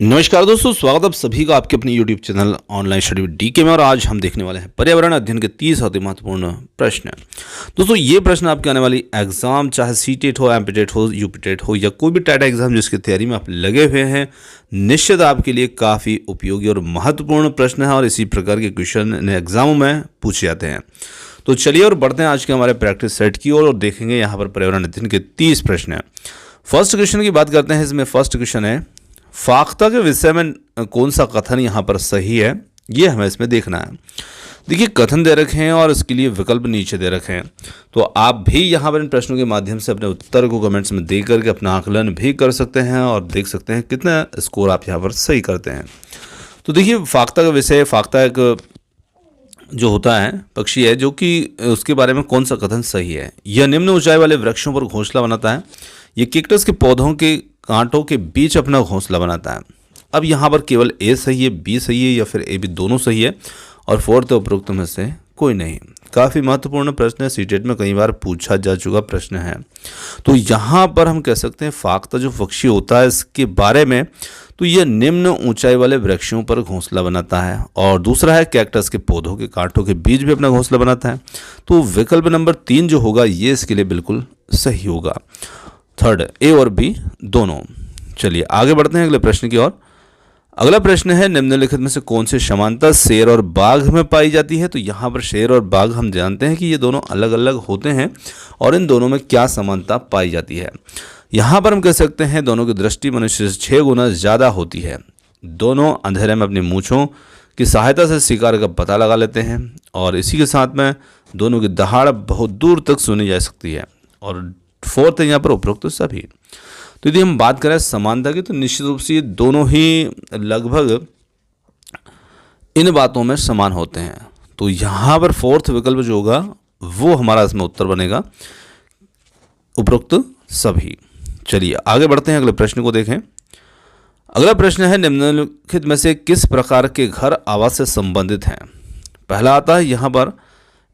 नमस्कार दोस्तों, स्वागत है आप सभी का आपके अपने YouTube channel online study with DK में। और आज हम देखने वाले हैं पर्यावरण अध्ययन के 30 अति महत्वपूर्ण प्रश्न। दोस्तों ये प्रश्न आपके आने वाली एग्जाम, चाहे सीटेट हो, एमपीटेट हो, यूपीटेट हो या कोई भी टाटा एग्जाम जिसकी तैयारी में आप लगे हुए हैं, निश्चित आपके लिए काफ़ी उपयोगी और महत्वपूर्ण प्रश्न है। और इसी प्रकार के क्वेश्चन एग्जामों में पूछे जाते हैं। तो चलिए और बढ़ते हैं आज के हमारे प्रैक्टिस सेट की ओर और देखेंगे यहाँ पर पर्यावरण अध्ययन के 30 प्रश्न हैं। फर्स्ट क्वेश्चन की बात करते हैं। इसमें फर्स्ट क्वेश्चन है, फाख्ता के विषय में कौन सा कथन यहाँ पर सही है, ये हमें इसमें देखना है। देखिए कथन दे रखे हैं और इसके लिए विकल्प नीचे दे रखे हैं। तो आप भी यहाँ पर इन प्रश्नों के माध्यम से अपने उत्तर को कमेंट्स में दे करके अपना आकलन भी कर सकते हैं और देख सकते हैं कितना स्कोर आप यहाँ पर सही करते हैं। तो देखिए फाख्ता का विषय, फाख्ता एक जो होता है पक्षी है जो कि उसके बारे में कौन सा कथन सही है। यह निम्न ऊंचाई वाले वृक्षों पर घोंसला बनाता है। ये कैक्टस के पौधों के कांटों के बीच अपना घोंसला बनाता है। अब यहाँ पर केवल ए सही है, बी सही है या फिर ए बी दोनों सही है और फोर्थ उपरोक्त में से कोई नहीं। काफ़ी महत्वपूर्ण प्रश्न है, सीटेट में कई बार पूछा जा चुका प्रश्न है। तो यहाँ पर हम कह सकते हैं फाख्ता जो पक्षी होता है इसके बारे में, तो यह निम्न ऊंचाई वाले वृक्षों पर घोंसला बनाता है। और दूसरा है कैक्टस के पौधों के कांटों के बीच भी अपना घोंसला बनाता है। तो विकल्प नंबर 3 जो होगा ये इसके लिए बिल्कुल सही होगा। थर्ड, ए और बी दोनों। चलिए आगे बढ़ते हैं अगले प्रश्न की ओर। अगला प्रश्न है, निम्नलिखित में से कौन सी समानता शेर और बाघ में पाई जाती है। तो यहाँ पर शेर और बाघ हम जानते हैं कि ये दोनों अलग अलग होते हैं और इन दोनों में क्या समानता पाई जाती है। यहाँ पर हम कह सकते हैं दोनों की दृष्टि मनुष्य से 6 गुना ज़्यादा होती है। दोनों अंधेरे में अपनी मूँछों की सहायता से शिकार का पता लगा लेते हैं और इसी के साथ में दोनों की दहाड़ बहुत दूर तक सुनी जा सकती है। और फोर्थ है यहाँ पर उपरोक्त सभी। तो यदि हम बात करें समानता की, तो निश्चित रूप से ये दोनों ही लगभग इन बातों में समान होते हैं। तो यहाँ पर फोर्थ विकल्प जो होगा वो हमारा इसमें उत्तर बनेगा, उपरोक्त सभी। चलिए आगे बढ़ते हैं, अगले प्रश्न को देखें। अगला प्रश्न है, निम्नलिखित में से किस प्रकार के घर आवास से संबंधित हैं। पहला आता है यहाँ पर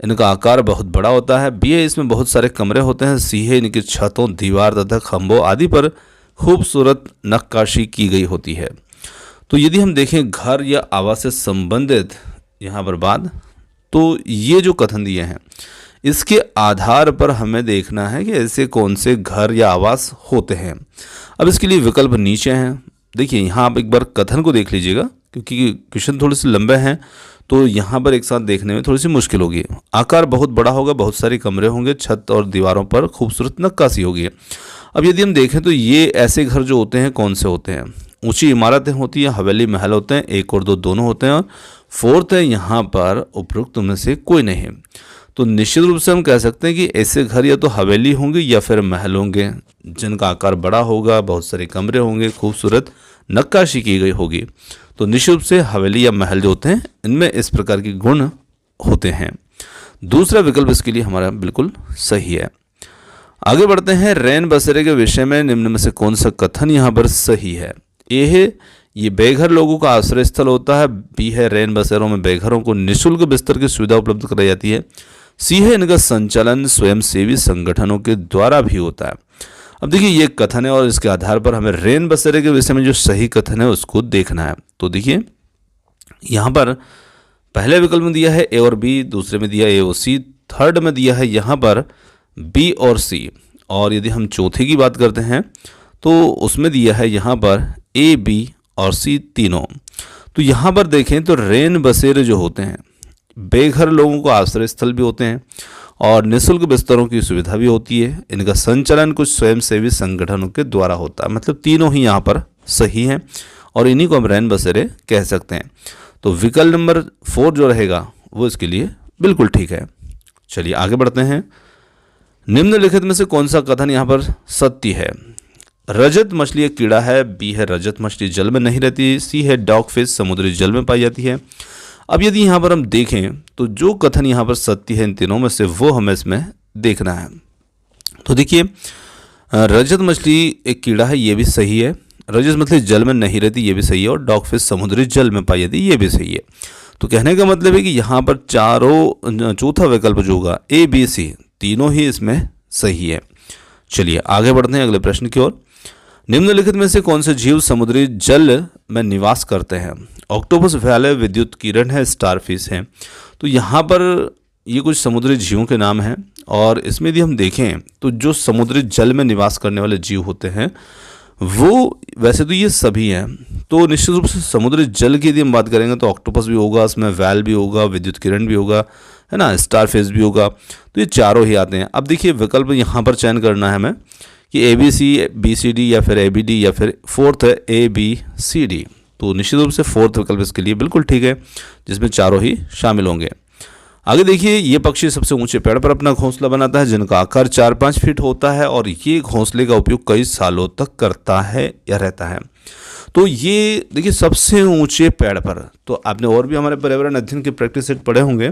इनका आकार बहुत बड़ा होता है। बी है, इसमें बहुत सारे कमरे होते हैं। सी है, इनकी छतों, दीवार तथा खंभों आदि पर खूबसूरत नक्काशी की गई होती है। तो यदि हम देखें घर या आवास से संबंधित यहाँ पर बात, तो ये जो कथन दिए हैं इसके आधार पर हमें देखना है कि ऐसे कौन से घर या आवास होते हैं। अब इसके लिए विकल्प नीचे हैं। देखिए यहाँ आप एक बार कथन को देख लीजिएगा क्योंकि क्वेश्चन थोड़े से लंबे हैं तो यहाँ पर एक साथ देखने में थोड़ी सी मुश्किल होगी। आकार बहुत बड़ा होगा, बहुत सारे कमरे होंगे, छत और दीवारों पर खूबसूरत नक्काशी होगी। अब यदि हम देखें तो ये ऐसे घर जो होते हैं कौन से होते हैं, ऊंची इमारतें होती हैं, हवेली महल होते हैं, 1 और 2 दोनों होते हैं। और फोर्थ है यहाँ पर उपरोक्त में से कोई नहीं। तो निश्चित रूप से हम कह सकते हैं कि ऐसे घर या तो हवेली होंगे या फिर महल होंगे जिनका आकार बड़ा होगा, बहुत सारे कमरे होंगे, खूबसूरत नक्काशी की गई होगी। तो निश्चित रूप से हवेली या महल जो होते हैं इनमें इस प्रकार के गुण होते हैं। दूसरा विकल्प इसके लिए हमारा बिल्कुल सही है। आगे बढ़ते हैं, रैन बसेरे के विषय में निम्न में से कौन सा कथन यहाँ पर सही है। ए है, ये बेघर लोगों का आश्रय स्थल होता है। बी है, रैन बसेरों में बेघरों को निःशुल्क बिस्तर की सुविधा उपलब्ध कराई जाती है। सी है, इनका संचालन स्वयंसेवी संगठनों के द्वारा भी होता है। अब देखिए ये कथन है और इसके आधार पर हमें रैन बसेरे के विषय में जो सही कथन है उसको देखना है। तो देखिए यहाँ पर पहले विकल्प में दिया है ए और बी, दूसरे में दिया ए और सी, थर्ड में दिया है यहाँ पर बी और सी। और यदि हम चौथे की बात करते हैं तो उसमें दिया है यहाँ पर ए, बी और सी तीनों। तो यहाँ पर देखें तो रैन बसेरे जो होते हैं बेघर लोगों को आश्रय स्थल भी होते हैं और निःशुल्क बिस्तरों की सुविधा भी होती है। इनका संचालन कुछ स्वयंसेवी संगठनों के द्वारा होता है। मतलब तीनों ही यहाँ पर सही हैं और इन्हीं को हम रैन बसेरे कह सकते हैं। तो विकल्प नंबर 4 जो रहेगा वो इसके लिए बिल्कुल ठीक है। चलिए आगे बढ़ते हैं। निम्नलिखित में से कौन सा कथन यहाँ पर सत्य है। रजत मछली एक कीड़ा है। बी है, रजत मछली जल में नहीं रहती। सी है, डॉग फिश समुद्री जल में पाई जाती है। अब यदि यहाँ पर हम देखें तो जो कथन यहाँ पर सत्य है इन तीनों में से वो हमें इसमें देखना है। तो देखिए रजत मछली एक कीड़ा है, ये भी सही है। रजत मछली जल में नहीं रहती, ये भी सही है। और डॉग फिश समुद्री जल में पाई जाती है, ये भी सही है। तो कहने का मतलब है कि यहाँ पर चौथा विकल्प जो होगा ए, बी, सी तीनों ही इसमें सही है। चलिए आगे बढ़ते हैं अगले प्रश्न की ओर। निम्नलिखित में से कौन से जीव समुद्री जल में निवास करते हैं। ऑक्टोपस व्हेल विद्युत किरण है, स्टारफिश है। तो यहाँ पर ये कुछ समुद्री जीवों के नाम हैं और इसमें यदि हम देखें तो जो समुद्री जल में निवास करने वाले जीव होते हैं वो वैसे तो ये सभी हैं। तो निश्चित रूप से समुद्री जल की यदि हम बात करेंगे तो ऑक्टोपस भी होगा, उसमें व्हेल भी होगा, विद्युत किरण भी होगा, है ना, स्टारफिश भी होगा। तो ये चारों ही आते हैं। अब देखिए विकल्प यहाँ पर चयन करना है हमें कि ABC, BCD या फिर ABD या फिर फोर्थ है ABCD। तो निश्चित रूप से फोर्थ विकल्प इसके लिए बिल्कुल ठीक है, जिसमें चारों ही शामिल होंगे। आगे देखिए, ये पक्षी सबसे ऊंचे पेड़ पर अपना घोंसला बनाता है जिनका आकार 4-5 फीट होता है और ये घोंसले का उपयोग कई सालों तक करता है या रहता है। तो ये देखिए सबसे ऊंचे पेड़ पर, तो आपने और भी हमारे पर्यावरण अध्ययन के प्रैक्टिस सेट पढ़े होंगे,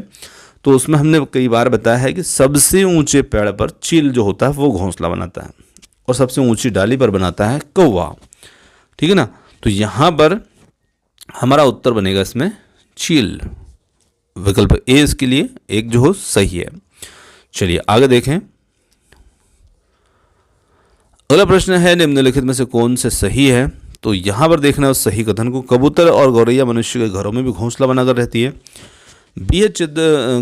तो उसमें हमने कई बार बताया है कि सबसे ऊंचे पेड़ पर चील जो होता है वो घोंसला बनाता है और सबसे ऊंची डाली पर बनाता है कौवा। ठीक है ना। तो यहाँ पर हमारा उत्तर बनेगा इसमें चील, विकल्प ए इसके लिए एक जो हो सही है। चलिए आगे देखें। अगला प्रश्न है निम्नलिखित में से कौन से सही है। तो यहां पर देखना है उस सही कथन को। कबूतर और गौरैया मनुष्य के घरों में भी घोंसला बनाकर रहती है। बी है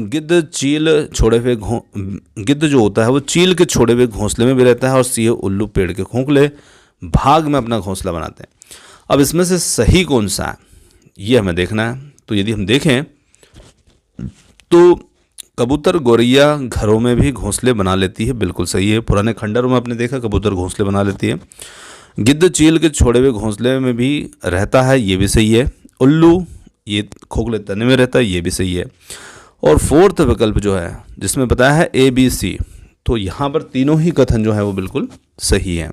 गिद्ध चील छोड़े हुए गिद्ध जो होता है वो चील के छोड़े हुए घोंसले में भी रहता है। और सी है उल्लू पेड़ के खोखले भाग में अपना घोंसला बनाते हैं। अब इसमें से सही कौन सा है ये हमें देखना है। तो यदि हम देखें तो कबूतर गौरैया घरों में भी घोंसले बना लेती है, बिल्कुल सही है। पुराने खंडरों में आपने देखा कबूतर घोंसले बना लेती है। गिद्ध चील के छोड़े हुए घोंसले में भी रहता है, ये भी सही है। उल्लू ये खोखले तने में रहता है, ये भी सही है। और फोर्थ विकल्प जो है जिसमें बताया है ABC, तो यहाँ पर तीनों ही कथन जो है वो बिल्कुल सही है।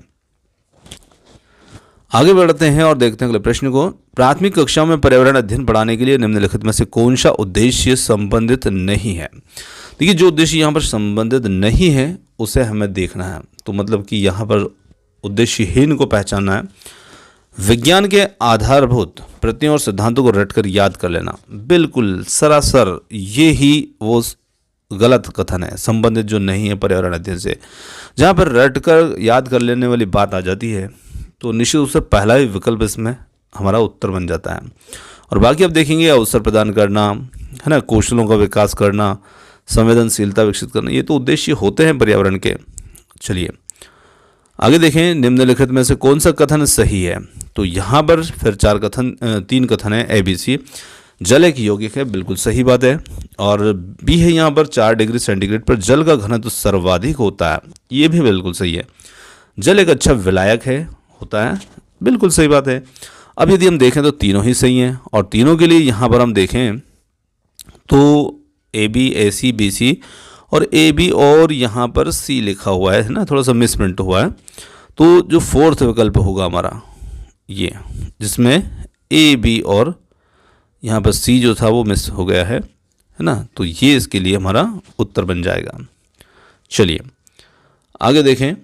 आगे बढ़ते हैं और देखते हैं अगले प्रश्न को। प्राथमिक कक्षाओं में पर्यावरण अध्ययन पढ़ाने के लिए निम्नलिखित में से कौन सा उद्देश्य संबंधित नहीं है। देखिए जो उद्देश्य यहाँ पर संबंधित नहीं है उसे हमें देखना है। तो मतलब कि यहाँ पर उद्देश्यहीन को पहचानना है। विज्ञान के आधारभूत प्रत्ययों और सिद्धांतों को रटकर याद कर लेना, बिल्कुल सरासर ये ही वो गलत कथन है, संबंधित जो नहीं है पर्यावरण अध्ययन से। जहाँ पर रटकर याद कर लेने वाली बात आ जाती है तो निश्चित रूप से पहला ही विकल्प इसमें हमारा उत्तर बन जाता है। और बाकी अब देखेंगे अवसर प्रदान करना, है ना, कौशलों का विकास करना, संवेदनशीलता विकसित करना, ये तो उद्देश्य होते हैं पर्यावरण के। चलिए आगे देखें। निम्नलिखित में से कौन सा कथन सही है। तो यहाँ पर फिर तीन कथन है ABC। जल एक यौगिक है, बिल्कुल सही बात है। और बी है यहाँ पर 4 डिग्री सेंटीग्रेड पर जल का घनत्व सर्वाधिक होता है, ये भी बिल्कुल सही है। जल एक अच्छा विलायक है, होता है, बिल्कुल सही बात है। अब यदि हम देखें तो तीनों ही सही हैं और तीनों के लिए यहाँ पर हम देखें तो AB, AC, BC और AB और यहाँ पर C लिखा हुआ है ना, थोड़ा सा मिसप्रिंट हुआ है। तो जो फोर्थ विकल्प होगा हमारा ये, जिसमें AB और यहाँ पर C जो था वो मिस हो गया है ना, तो ये इसके लिए हमारा उत्तर बन जाएगा। चलिए आगे देखें।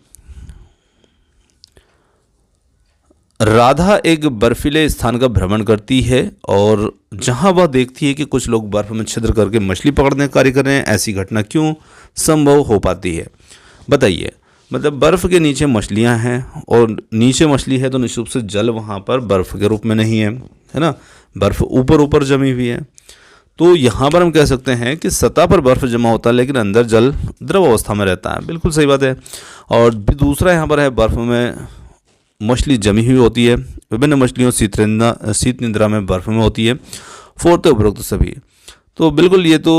राधा एक बर्फीले स्थान का भ्रमण करती है और जहां वह देखती है कि कुछ लोग बर्फ में छिद्र करके मछली पकड़ने का कार्य कर रहे हैं, ऐसी घटना क्यों संभव हो पाती है, बताइए। मतलब बर्फ के नीचे मछलियां हैं और नीचे मछली है तो निश्चित रूप से जल वहां पर बर्फ के रूप में नहीं है, है ना, बर्फ ऊपर ऊपर जमी हुई है। तो यहाँ पर हम कह सकते हैं कि सतह पर बर्फ जमा होता है लेकिन अंदर जल द्रव अवस्था में रहता है, बिल्कुल सही बात है। और दूसरा यहाँ पर है बर्फ में मछली जमी हुई होती है, विभिन्न मछलियों शीत निद्रा में बर्फ में होती है। फोर्थ उपरोक्त सभी, तो बिल्कुल ये तो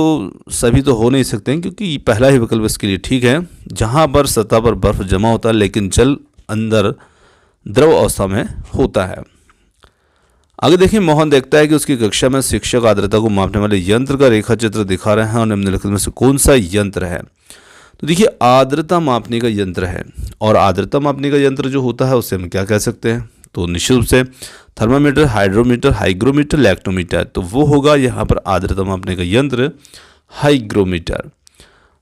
सभी तो हो नहीं सकते हैं क्योंकि पहला ही विकल्प इसके लिए ठीक है, जहाँ पर सतह पर बर्फ जमा होता है लेकिन जल अंदर द्रव अवस्था में होता है। आगे देखिए। मोहन देखता है कि उसकी कक्षा में शिक्षक आर्द्रता को मापने वाले यंत्र का रेखा चित्र दिखा रहे हैं और निम्नलिखित में से कौन सा यंत्र है। तो देखिए आर्द्रता मापने का यंत्र है और आर्द्रता मापने का यंत्र जो होता है उससे हम क्या कह सकते हैं, तो निश्चित रूप से थर्मामीटर, हाइड्रोमीटर, हाइग्रोमीटर, लैक्टोमीटर। तो वो होगा यहाँ पर आर्द्रता मापने का यंत्र हाइग्रोमीटर।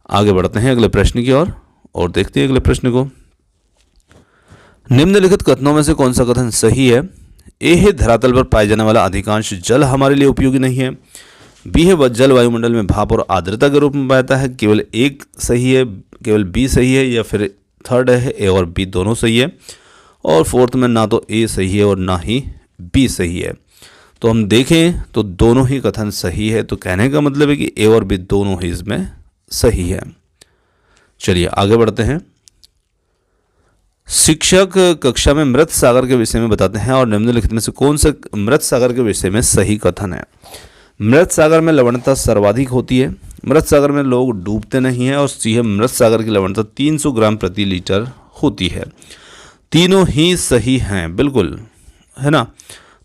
आगे बढ़ते हैं अगले प्रश्न की ओर और देखते हैं अगले प्रश्न को। निम्नलिखित कथनों में से कौन सा कथन सही है। ए है धरातल पर पाए जाने वाला अधिकांश जल हमारे लिए उपयोगी नहीं है। बी है जल वायुमंडल में भाप और आर्द्रता के रूप में बहता है, केवल एक सही है, केवल बी सही है, या फिर थर्ड है ए और बी दोनों सही है। और फोर्थ में ना तो ए सही है और ना ही बी सही है। तो हम देखें तो दोनों ही कथन सही है, तो कहने का मतलब है कि ए और बी दोनों ही इसमें सही है। चलिए आगे बढ़ते हैं। शिक्षक कक्षा में मृत सागर के विषय में बताते हैं और निम्नलिखित में से कौन सा मृत सागर के विषय में सही कथन है। मृत सागर में लवणता सर्वाधिक होती है, मृत सागर में लोग डूबते नहीं हैं, और सी है मृत सागर की लवणता 300 ग्राम प्रति लीटर होती है। तीनों ही सही हैं बिल्कुल, है ना।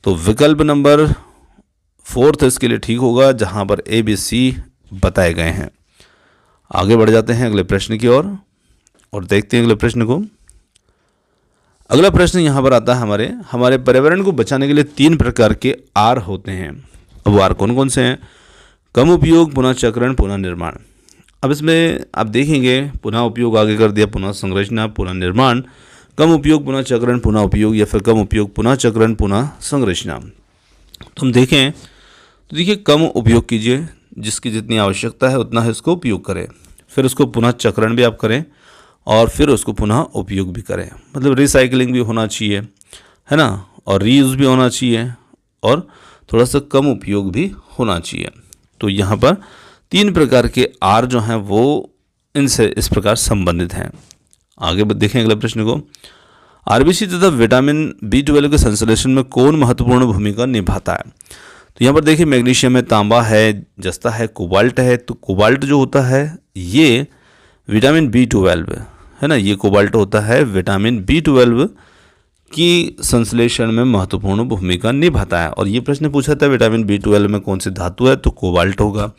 तो विकल्प नंबर 4 इसके लिए ठीक होगा, जहां पर ए बी सी बताए गए हैं। आगे बढ़ जाते हैं अगले प्रश्न की ओर और देखते हैं अगले प्रश्न को। अगला प्रश्न यहाँ पर आता है हमारे पर्यावरण को बचाने के लिए 3 प्रकार के आर होते हैं। अब वो आर कौन कौन से हैं? कम उपयोग, पुनः चक्रण, पुनः निर्माण। अब इसमें आप देखेंगे पुनः उपयोग आगे कर दिया, पुनः संरचना, पुनः निर्माण, कम उपयोग, पुनः चक्रण, पुनः उपयोग, या फिर कम उपयोग, पुनः चक्रण, पुनः संरचना। तो हम देखें तो देखिए कम उपयोग कीजिए, जिसकी जितनी आवश्यकता है उतना है उसको उपयोग करें, फिर उसको पुनः चक्रण भी आप करें और फिर उसको पुनः उपयोग भी करें। मतलब रिसाइकलिंग भी होना चाहिए, है ना, और रीयूज़ भी होना चाहिए और थोड़ा सा कम उपयोग भी होना चाहिए। तो यहाँ पर 3 प्रकार के आर जो हैं वो इनसे इस प्रकार संबंधित हैं। आगे देखें अगले प्रश्न को। आरबीसी तथा विटामिन B12 के संश्लेषण में कौन महत्वपूर्ण भूमिका निभाता है? तो यहाँ पर देखिए मैग्नीशियम है, तांबा है, जस्ता है, कोबाल्ट है। तो कोबाल्ट जो होता है ये विटामिन B12 है ना, ये कोबाल्ट होता है विटामिन B12 की संश्लेषण में महत्वपूर्ण भूमिका निभाता है। और ये प्रश्न पूछा था विटामिन B12 में कौन सी धातु है, तो कोबाल्ट होगा।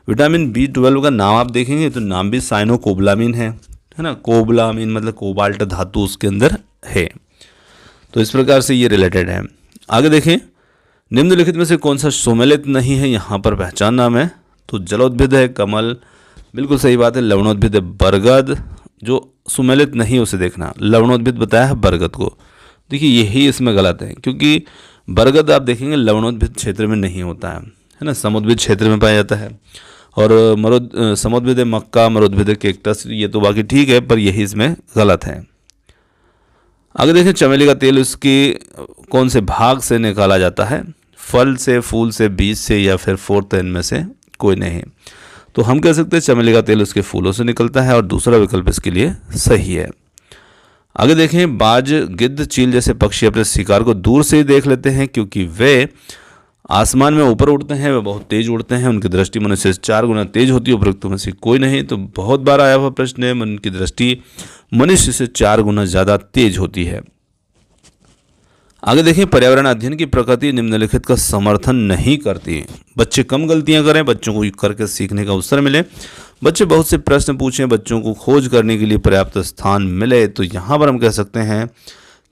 विटामिन B12 का नाम आप देखेंगे तो नाम भी साइनोकोबलामिन है ना, कोबलामिन मतलब कोबाल्ट धातु उसके अंदर है। तो इस प्रकार से ये रिलेटेड है। आगे देखें, निम्नलिखित में से कौन सा सुमेलित नहीं है, यहाँ पर पहचान नाम है। तो जलोद्भिद है कमल, बिल्कुल सही बात है। लवणोद्भिद है बरगद, जो सुमेलित नहीं उसे देखना। लवणोद्भिद बताया है बरगद को, देखिए यही इसमें गलत है, क्योंकि बरगद आप देखेंगे लवणोद्भिद क्षेत्र में नहीं होता है ना, समुद्भिद क्षेत्र में पाया जाता है। और समुद्भिद है मक्का, मरुद्भिद है कैक्टस, ये तो बाकी ठीक है, पर यही इसमें गलत है। आगे देखें, चमेली का तेल उसके कौन से भाग से निकाला जाता है? फल से, फूल से, बीज से, या फिर 4th इनमें से कोई नहीं। तो हम कह सकते हैं चमेली का तेल उसके फूलों से निकलता है, और दूसरा विकल्प इसके लिए सही है। आगे देखें, बाज, गिद्ध, चील जैसे पक्षी अपने शिकार को दूर से ही देख लेते हैं, क्योंकि वे आसमान में ऊपर उड़ते हैं, वे बहुत तेज उड़ते हैं, उनकी दृष्टि मनुष्य से 4 गुना तेज होती है, उपरोक्त में से कोई नहीं। तो बहुत बार आया हुआ प्रश्न है, उनकी दृष्टि मनुष्य से 4 गुना ज़्यादा तेज होती है। आगे देखें, पर्यावरण अध्ययन की प्रकृति निम्नलिखित का समर्थन नहीं करती। बच्चे कम गलतियां करें, बच्चों को करके सीखने का अवसर मिले, बच्चे बहुत से प्रश्न पूछें, बच्चों को खोज करने के लिए पर्याप्त स्थान मिले। तो यहाँ पर हम कह सकते हैं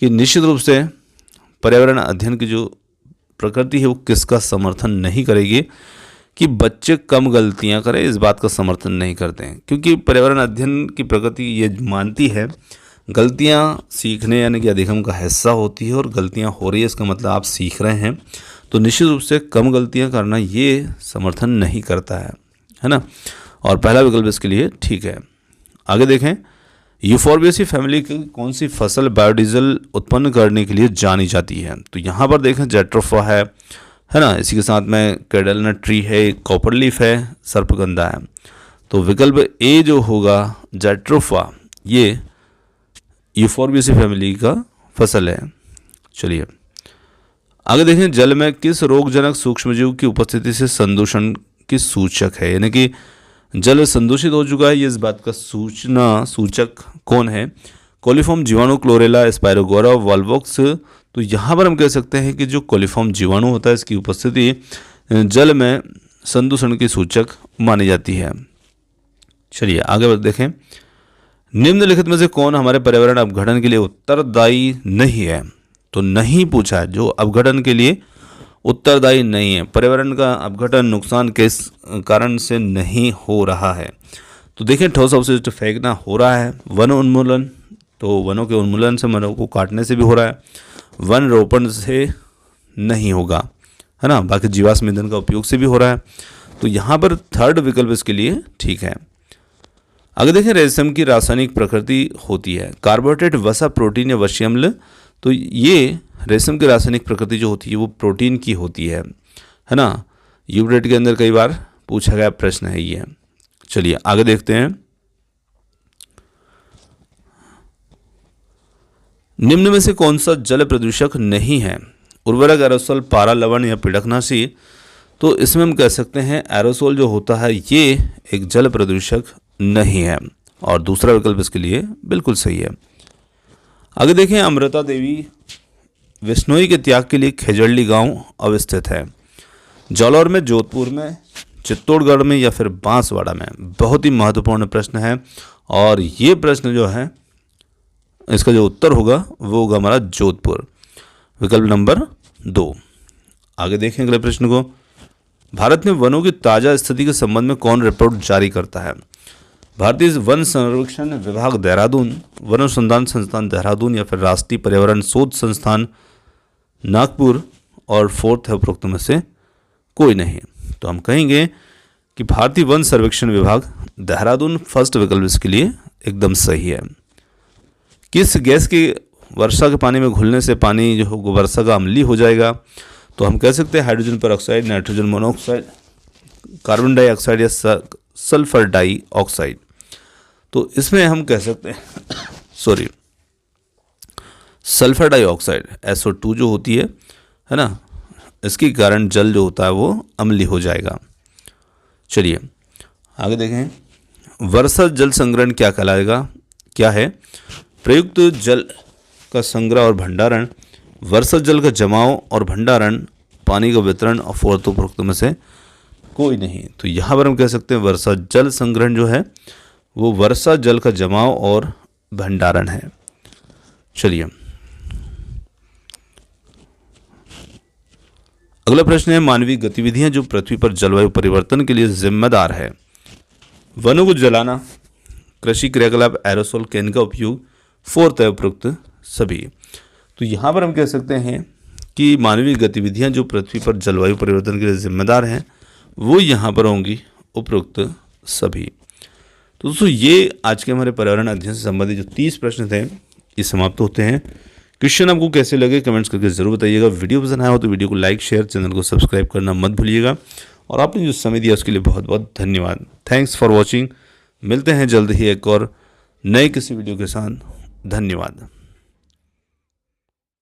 कि निश्चित रूप से पर्यावरण अध्ययन की जो प्रकृति है वो किसका समर्थन नहीं करेगी, कि बच्चे कम गलतियां करें, इस बात का समर्थन नहीं करते हैं। क्योंकि पर्यावरण अध्ययन की प्रकृति ये मानती है गलतियां सीखने यानी कि अधिगम का हिस्सा होती है, और गलतियां हो रही है इसका मतलब आप सीख रहे हैं। तो निश्चित रूप से कम गलतियां करना ये समर्थन नहीं करता है ना। और पहला विकल्प इसके लिए ठीक है। आगे देखें, यूफोर्बिएसी फैमिली की कौन सी फसल बायोडीजल उत्पन्न करने के लिए जानी जाती है? तो यहाँ पर देखें जेट्रोफा है ना, इसी के साथ में कैडेलनट ट्री है, कॉपर लीफ है, सर्पगंधा है। तो विकल्प ए जो होगा जेट्रोफा, ये यूफोर्बिएसी फैमिली का फसल है। चलिए आगे देखें, जल में किस रोगजनक सूक्ष्मजीव की उपस्थिति से संदूषण की सूचक है, यानी कि जल संदूषित हो चुका है, ये इस बात का सूचक कौन है? कोलिफॉर्म जीवाणु, क्लोरेला, स्पायरोगोरा, वॉल्वोक्स। तो यहाँ पर हम कह सकते हैं कि जो कोलिफॉर्म जीवाणु होता है इसकी उपस्थिति जल में संदूषण की सूचक मानी जाती है। चलिए आगे देखें, निम्नलिखित में से कौन हमारे पर्यावरण अपघटन के लिए उत्तरदायी नहीं है? तो नहीं पूछा है, जो अपघटन के लिए उत्तरदायी नहीं है, पर्यावरण का अपघटन नुकसान किस कारण से नहीं हो रहा है? तो देखें, ठोस अवशिष्ट फेंकना हो रहा है, वन उन्मूलन, तो वनों के उन्मूलन से, वनों को काटने से भी हो रहा है, वन रोपण से नहीं होगा, है ना, बाकी जीवाश्म ईंधन का उपयोग से भी हो रहा है। तो यहाँ पर 3rd विकल्प इसके लिए ठीक है। आगे देखें, रेशम की रासायनिक प्रकृति होती है कार्बोहाइड्रेट, वसा, प्रोटीन या वसा अम्ल। तो ये रेशम की रासायनिक प्रकृति जो होती है वो प्रोटीन की होती है ना। यूरेट के अंदर कई बार पूछा गया प्रश्न है ये। चलिए आगे देखते हैं। निम्न में से कौन सा जल प्रदूषक नहीं है? उर्वरक, एरोसोल, पारा, लवण या पीड़कनाशी। तो इसमें हम कह सकते हैं एरोसोल जो होता है ये एक जल प्रदूषक नहीं है, और दूसरा विकल्प इसके लिए बिल्कुल सही है। आगे देखें, अमृता देवी विश्नोई के त्याग के लिए खेजड़ली गांव अवस्थित है। जालौर में, जोधपुर में, चित्तौड़गढ़ में या फिर बांसवाड़ा में? बहुत ही महत्वपूर्ण प्रश्न है, और ये प्रश्न जो है इसका जो उत्तर होगा वो होगा हमारा जोधपुर, विकल्प नंबर 2। आगे देखें अगले प्रश्न को। भारत में वनों की ताज़ा स्थिति के संबंध में कौन रिपोर्ट जारी करता है? भारतीय वन संरक्षण विभाग देहरादून, वन अनुसंधान संस्थान देहरादून या फिर राष्ट्रीय पर्यावरण शोध संस्थान नागपुर, और फोर्थ है उपरोक्त में से कोई नहीं। तो हम कहेंगे कि भारतीय वन सर्वेक्षण विभाग देहरादून फर्स्ट विकल्प इसके लिए एकदम सही है। किस गैस की वर्षा के पानी में घुलने से पानी जो है वर्षा का अम्लीय हो जाएगा? तो हम कह सकते हैं hydrogen peroxide, nitrogen monoxide, carbon dioxide या सल्फर डाइऑक्साइड। तो इसमें हम कह सकते हैं सल्फर डाइऑक्साइड SO2 जो होती है ना, इसके कारण जल जो होता है वो अम्लीय हो जाएगा। चलिए आगे देखें। वर्षा जल संग्रहण क्या कहलाएगा? क्या है? प्रयुक्त जल का संग्रह और भंडारण, वर्षा जल का जमाव और भंडारण, पानी का वितरण, और फोर्थ उपरोक्त में से कोई नहीं। तो यहाँ पर हम कह सकते हैं वर्षा जल संग्रहण जो है वो वर्षा जल का जमाव और भंडारण है। चलिए अगला प्रश्न है, मानवीय गतिविधियां जो पृथ्वी पर जलवायु परिवर्तन के लिए जिम्मेदार है? वनों को जलाना, कृषि क्रियाकलाप, एरोसोल, कैन का उपयोग, फोर्थ है उपरोक्त सभी। तो यहाँ पर हम कह सकते हैं कि मानवीय गतिविधियां जो पृथ्वी पर जलवायु परिवर्तन के लिए जिम्मेदार हैं वो यहाँ पर होंगी उपरोक्त सभी। तो दोस्तों ये आज के हमारे पर्यावरण अध्ययन से संबंधित जो 30 प्रश्न थे ये समाप्त होते हैं। क्वेश्चन आपको कैसे लगे कमेंट्स करके ज़रूर बताइएगा। वीडियो पसंद आया हो तो वीडियो को लाइक, शेयर, चैनल को सब्सक्राइब करना मत भूलिएगा, और आपने जो समय दिया उसके लिए बहुत बहुत धन्यवाद। Thanks for watching. मिलते हैं जल्द ही एक और नए किसी वीडियो के साथ। धन्यवाद।